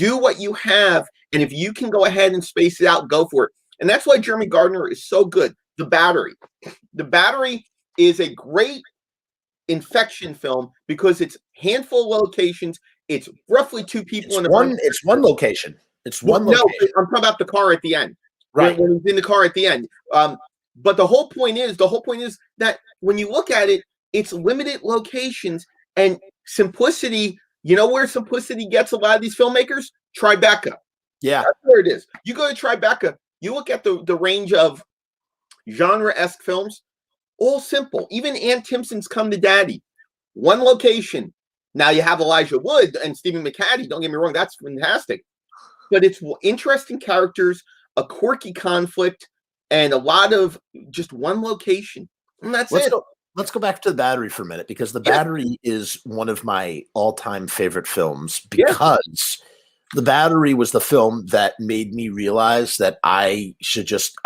do what you have, and if you can go ahead and space it out, go for it. And that's why Jeremy Gardner is so good. The Battery is a great infection film because it's handful of locations. It's roughly two people in the one. It's one location. It's one location. No, I'm talking about the car at the end. Right. When he's in the car at the end. But the whole point is that when you look at it, it's limited locations and simplicity. You know where simplicity gets a lot of these filmmakers? Tribeca. Yeah. That's where it is. You go to Tribeca, you look at the range of genre-esque films, all simple. Even Ann Timpson's Come to Daddy. One location. Now you have Elijah Wood and Stephen McHattie. Don't get me wrong, that's fantastic. But it's interesting characters, a quirky conflict, and a lot of just one location. And that's it. Let's go back to The Battery for a minute, because The Battery is one of my all-time favorite films, because The Battery was the film that made me realize that I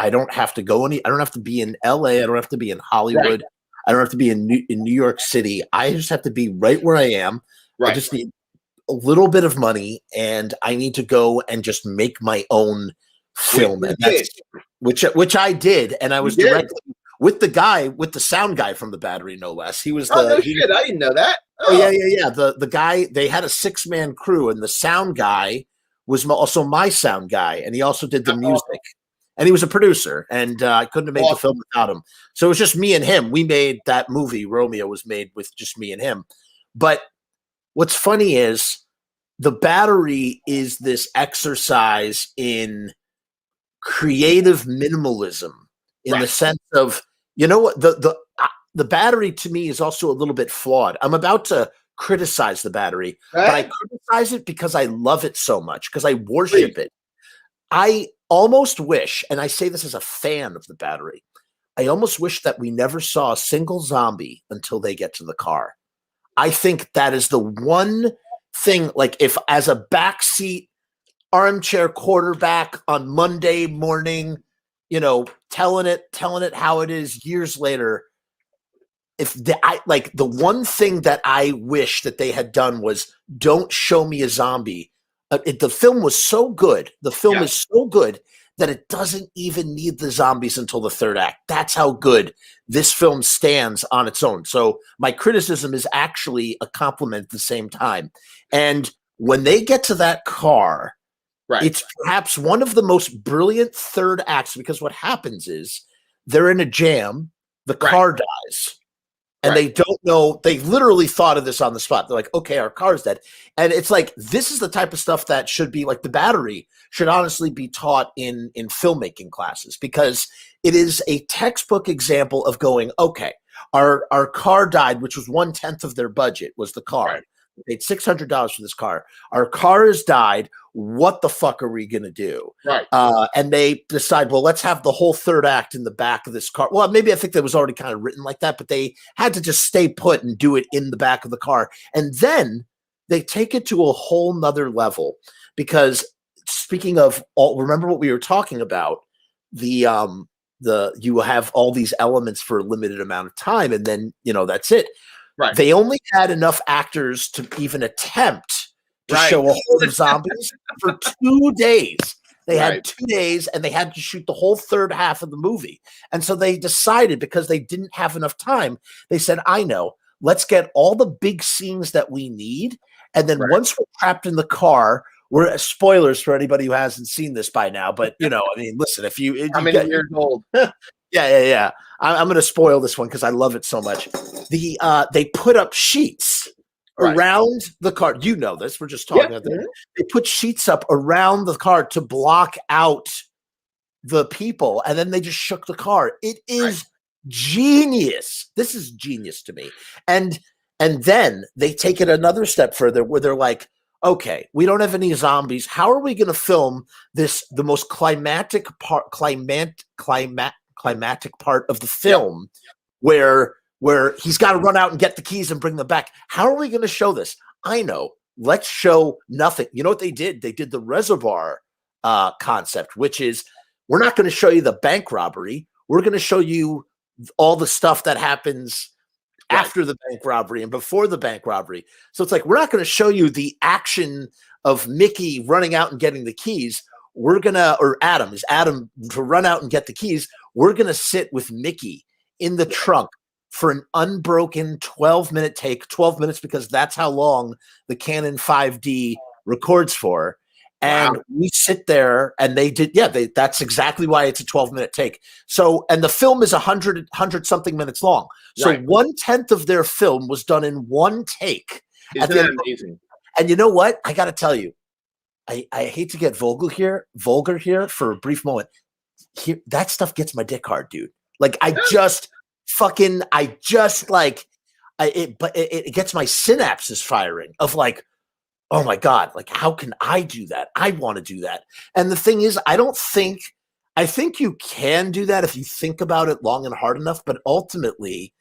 don't have to go I don't have to be in LA. I don't have to be in Hollywood. Right. I don't have to be in New York City. I just have to be right where I am. Right. I just need a little bit of money, and I need to go and just make my own film. And that's, which I did. And I was directly with the sound guy from The Battery, no less. He was I didn't know that. Oh, yeah. The guy, they had a 6-man crew, and the sound guy was also my sound guy, and he also did the music. And he was a producer, and I couldn't have made the film without him. So it was just me and him. We made that movie. Romeo was made with just me and him. But what's funny is The Battery is this exercise in creative minimalism, in the sense of, you know what, the Battery to me is also a little bit flawed. I'm about to criticize The Battery, but I criticize it because I love it so much, because I worship it. I almost wish, and I say this as a fan of The Battery, I almost wish that we never saw a single zombie until they get to the car. I think that is the one thing, like, if as a backseat armchair quarterback on Monday morning, you know, telling it how it is years later, the one thing that I wish that they had done was, don't show me a zombie. The film was so good. The film is so good that it doesn't even need the zombies until the third act. That's how good this film stands on its own. So my criticism is actually a compliment at the same time. And when they get to that car, it's perhaps one of the most brilliant third acts, because what happens is they're in a jam, the car dies. And they don't know, they literally thought of this on the spot. They're like, okay, our car's dead. And it's like, this is the type of stuff that should be like, The Battery should honestly be taught in filmmaking classes, because it is a textbook example of going, okay, our car died, which was 1/10 of their budget was the car. They paid $600 for this car. Our car has died. What the fuck are we going to do? And they decide, well, let's have the whole third act in the back of this car. Well, maybe I think that was already kind of written like that, but they had to just stay put and do it in the back of the car. And then they take it to a whole nother level, because speaking of remember what we were talking about, you have all these elements for a limited amount of time, and then, you know, that's it. They only had enough actors to even attempt to show a horde of zombies for 2 days. They had 2 days, and they had to shoot the whole third half of the movie. And so they decided, because they didn't have enough time, they said, I know, let's get all the big scenes that we need. And then once we're trapped in the car, we're spoilers for anybody who hasn't seen this by now. But, you know, I mean, listen, how many years old? Yeah. I'm going to spoil this one because I love it so much. They put up sheets around the car. You know this. We're just talking about that. They put sheets up around the car to block out the people, and then they just shook the car. It is genius. This is genius to me. And then they take it another step further, where they're like, okay, we don't have any zombies. How are we going to film the most climatic part of the film, where he's got to run out and get the keys and bring them back? How are we going to show this? I know. Let's show nothing. You know what they did? They did the reservoir concept, which is, we're not going to show you the bank robbery. We're going to show you all the stuff that happens after the bank robbery and before the bank robbery. So it's like, we're not going to show you the action of Mickey running out and getting the keys. We're going to, or Adam to run out and get the keys. We're going to sit with Mickey in the trunk for an unbroken 12-minute take, 12 minutes, because that's how long the Canon 5D records for. And we sit there, and they did, that's exactly why it's a 12-minute take. So, and the film is 100 something minutes long. So 1/10 of their film was done in one take. Isn't that amazing? And you know what? I got to tell you, I hate to get vulgar here for a brief moment. That stuff gets my dick hard, dude. Like, it gets my synapses firing of like, oh my God, like, how can I do that? I want to do that. And the thing is, I think you can do that if you think about it long and hard enough, but ultimately,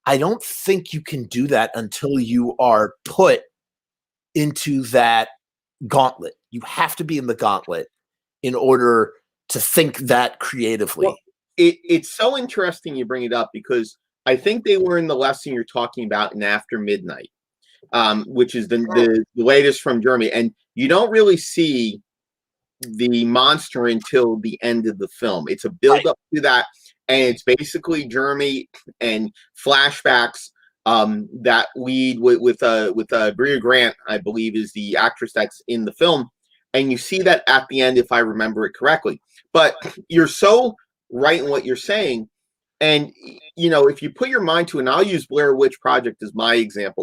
I don't think you can do that until you are put into that gauntlet. You have to be in the gauntlet in order to think that creatively. Well, it's so interesting you bring it up, because I think they learned the lesson you're talking about in After Midnight, which is the latest from Jeremy. And you don't really see the monster until the end of the film. It's a build up to that. And it's basically Jeremy and flashbacks that lead with Bria Grant, I believe, is the actress that's in the film. And you see that at the end, if I remember it correctly. But you're so right in what you're saying. And, you know, if you put your mind to it, and I'll use Blair Witch Project as my example.